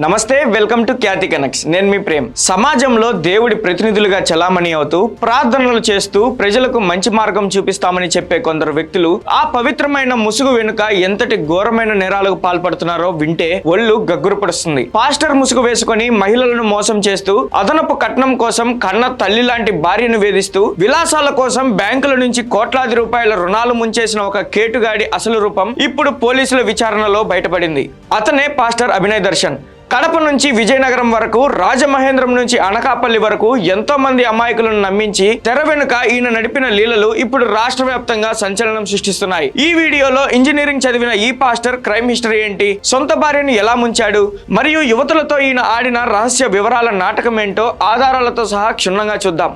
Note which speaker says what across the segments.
Speaker 1: నమస్తే, welcome to Khyati connects. నేను మీ ప్రేమ్. సమాజంలో దేవుడి ప్రతినిధులుగా చలామణి అవుతూ ప్రార్థనలు చేస్తూ ప్రజలకు మంచి మార్గం చూపిస్తామని చెప్పే కొందరు వ్యక్తులు ఆ పవిత్రమైన ముసుగు వెనుక ఎంతటి ఘోరమైన నేరాలకు పాల్పడుతున్నారో వింటే ఒళ్ళు గగ్గురుపడుస్తుంది. పాస్టర్ ముసుగు వేసుకొని మహిళలను మోసం చేస్తూ అదనపు కట్నం కోసం కన్న తల్లి లాంటి భార్యను వేధిస్తూ విలాసాల కోసం బ్యాంకుల నుంచి కోట్లాది రూపాయల రుణాలు ముంచేసిన ఒక కేటుగాడి అసలు రూపం ఇప్పుడు పోలీసుల విచారణలో బయటపడింది. అతనే పాస్టర్ అభినయ్ దర్శన్. కడప నుంచి విజయనగరం వరకు, రాజమహేంద్రం నుంచి అనకాపల్లి వరకు ఎంతో మంది అమాయకులను నమ్మించి తెర వెనుక ఈయన నడిపిన లీలలు ఇప్పుడు రాష్ట్ర వ్యాప్తంగా సంచలనం సృష్టిస్తున్నాయి. ఈ వీడియోలో ఇంజనీరింగ్ చదివిన ఈ పాస్టర్ క్రైమ్ హిస్టరీ ఏంటి, సొంత భార్యను ఎలా ముంచాడు, మరియు యువతులతో ఈయన ఆడిన రహస్య వివరాల నాటకం ఏంటో ఆధారాలతో సహా క్షుణ్ణంగా చూద్దాం.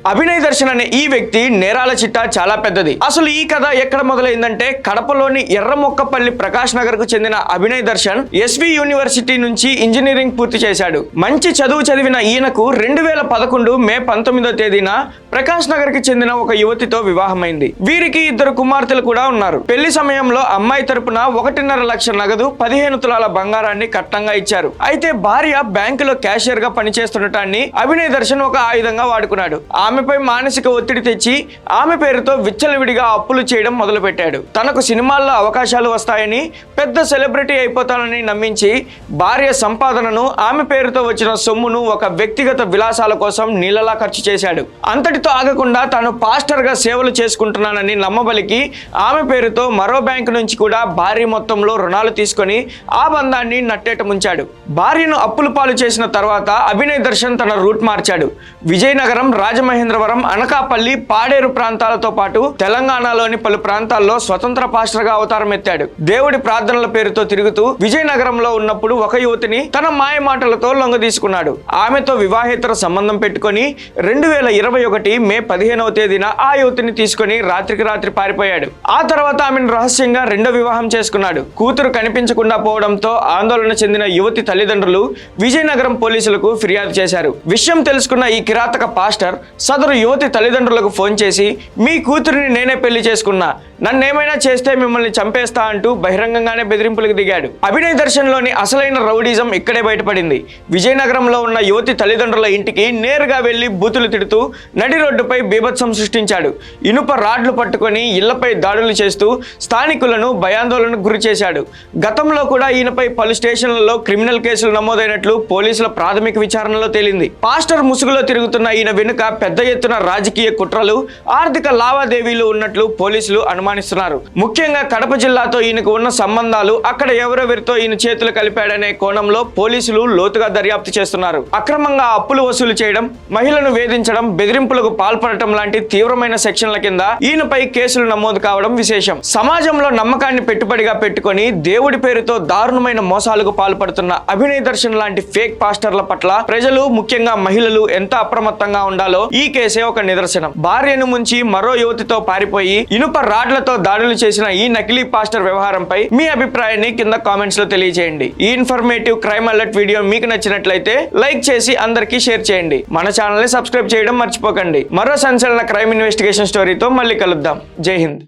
Speaker 1: అభినయ్ దర్శన్ అనే ఈ వ్యక్తి నేరాల చిట్టా చాలా పెద్దది. అసలు ఈ కథ ఎక్కడ మొదలైందంటే కడపలోని ఎర్రమొక్కపల్లి ప్రకాష్ నగర్ కు చెందిన అభినయ్ దర్శన్ ఎస్వి యూనివర్సిటీ నుంచి ఇంజనీరింగ్ పూర్తి చేశాడు. మంచి చదువు చదివిన ఈయనకు 2011 మే 19వ తేదీన ప్రకాష్ నగర్ కి చెందిన ఒక యువతితో వివాహమైంది. వీరికి 2 కుమార్తెలు కూడా ఉన్నారు. పెళ్లి సమయంలో అమ్మాయి తరపున 1.5 లక్ష నగదు, 15 తులాల బంగారాన్ని కట్నంగా ఇచ్చారు. అయితే భార్య బ్యాంకులో క్యాషియర్ గా పనిచేస్తుండటాన్ని అభినయ్ దర్శన్ ఒక ఆయుధంగా వాడుకున్నాడు. ఆమెపై మానసిక ఒత్తిడి తెచ్చి ఆమె పేరుతో విచ్చలవిడిగా అప్పులు చేయడం మొదలుపెట్టాడు. తనకు సినిమాల్లో అవకాశాలు వస్తాయని, పెద్ద సెలబ్రిటీ అయిపోతానని నమ్మించి భార్య సంపాదనను, ఆమె పేరుతో వచ్చిన సొమ్మును ఒక వ్యక్తిగత విలాసాల కోసం నీళ్ళలా ఖర్చు చేశాడు. అంతటితో ఆగకుండా తాను పాస్టర్ గా సేవలు చేసుకుంటున్నానని నమ్మబలికి ఆమె పేరుతో మరో బ్యాంకు నుంచి కూడా భారీ మొత్తంలో రుణాలు తీసుకొని ఆ బంధాన్ని నట్టేట ముంచాడు. భార్యను అప్పుల పాలు చేసిన తర్వాత అభినయ్ దర్శన్ తన రూట్ మార్చాడు. విజయనగరం, రాజమహేంద్రవరం, అనకాపల్లి, పాడేరు ప్రాంతాలతో పాటు తెలంగాణలోని పలు ప్రాంతాల్లో స్వతంత్ర పాస్టర్ గా అవతారం ఎత్తాడు. దేవుడి ప్రార్థనల పేరుతో తిరుగుతూ విజయనగరంలో ఉన్నప్పుడు ఒక యువతిని తన మాయ మాటలతో లొంగదీసుకున్నాడు. ఆమెతో వివాహేతర సంబంధం పెట్టుకొని 2021 మే 15వ తేదీన ఆ యువతిని తీసుకొని రాత్రికి రాత్రి పారిపోయాడు. ఆ తర్వాత ఆమెను రహస్యంగా రెండో వివాహం చేసుకున్నాడు. కూతురు కనిపించకుండా పోవడంతో ఆందోళన చెందిన యువతి తల్లిదండ్రులు విజయనగరం పోలీసులకు ఫిర్యాదు చేశారు. విషయం తెలుసుకున్న ఈ కిరాతక పాస్టర్ సదరు యువతి తల్లిదండ్రులకు ఫోన్ చేసి, మీ కూతురిని నేనే పెళ్లి చేసుకున్నా, నన్నేమైనా చేస్తే మిమ్మల్ని చంపేస్తా అంటూ బహిరంగంగానే బెదిరింపులకు దిగాడు. అభినయ్ దర్శన్ లోని అసలైన రౌడీజం ఇక్కడే బయటపడింది. విజయనగరంలో ఉన్న యువతి తల్లిదండ్రుల ఇంటికి నేరుగా వెళ్లి బూతులు తిడుతూ నడి రోడ్డుపై బీభత్సం సృష్టించాడు. ఇనుప రాడ్లు పట్టుకొని ఇళ్లపై దాడులు చేస్తూ స్థానికులను భయాందోళనకు గురి చేశాడు. గతంలో కూడా ఈయనపై పలు స్టేషన్లలో క్రిమినల్ కేసులు నమోదైనట్లు పోలీసుల ప్రాథమిక విచారణలో తేలింది. పాస్టర్ ముసుగులో తిరుగుతున్న ఈయన వెనుక పెద్ద ఎత్తున రాజకీయ కుట్రలు, ఆర్థిక లావాదేవీలు ఉన్నట్లు పోలీసులు అనుమానిస్తున్నారు. ముఖ్యంగా కడప జిల్లాతో ఈయనకు ఉన్న సంబంధాలు, అక్కడ ఎవరెవరితో ఈయన చేతులు కలిపాడనే కోణంలో పోలీసులు లోతుగా దర్యాప్తు చేస్తున్నారు. అక్రమంగా అప్పులు వసూలు చేయడం, మహిళను వేధించడం, బెదిరింపులకు పాల్పడటం లాంటి తీవ్రమైన సెక్షన్ల కింద ఈయనపై కేసులు నమోదు కావడం విశేషం. సమాజంలో నమ్మకాన్ని పెట్టుబడిగా పెట్టుకొని దేవుడి పేరుతో దారుణమైన మోసాలకు పాల్పడుతున్న అభినయ్ దర్శన్ లాంటి ఫేక్ పాస్టర్ల పట్ల ప్రజలు, ముఖ్యంగా మహిళలు ఎంత అప్రమత్తంగా ఉండాలో ఈ కేసే ఒక నిదర్శనం. భార్యను ముంచి మరో యువతితో పారిపోయి ఇనుప రాడ్లతో దాడులు చేసిన ఈ నకిలీ పాస్టర్ వ్యవహారంపై మీ అభిప్రాయాన్ని కింద కామెంట్స్ లో తెలియజేయండి. ఈ ఇన్ఫర్మేటివ్ క్రైమ్ అలర్ట్ వీడియో మీకు నచ్చినట్లయితే లైక్ చేసి అందరికీ షేర్ చేయండి. మన ఛానల్ ని సబ్స్క్రైబ్ చేయడం మర్చిపోకండి. మరో సంచలన క్రైమ్ ఇన్వెస్టిగేషన్ స్టోరీతో మళ్ళీ కలుద్దాం. జై హింద్.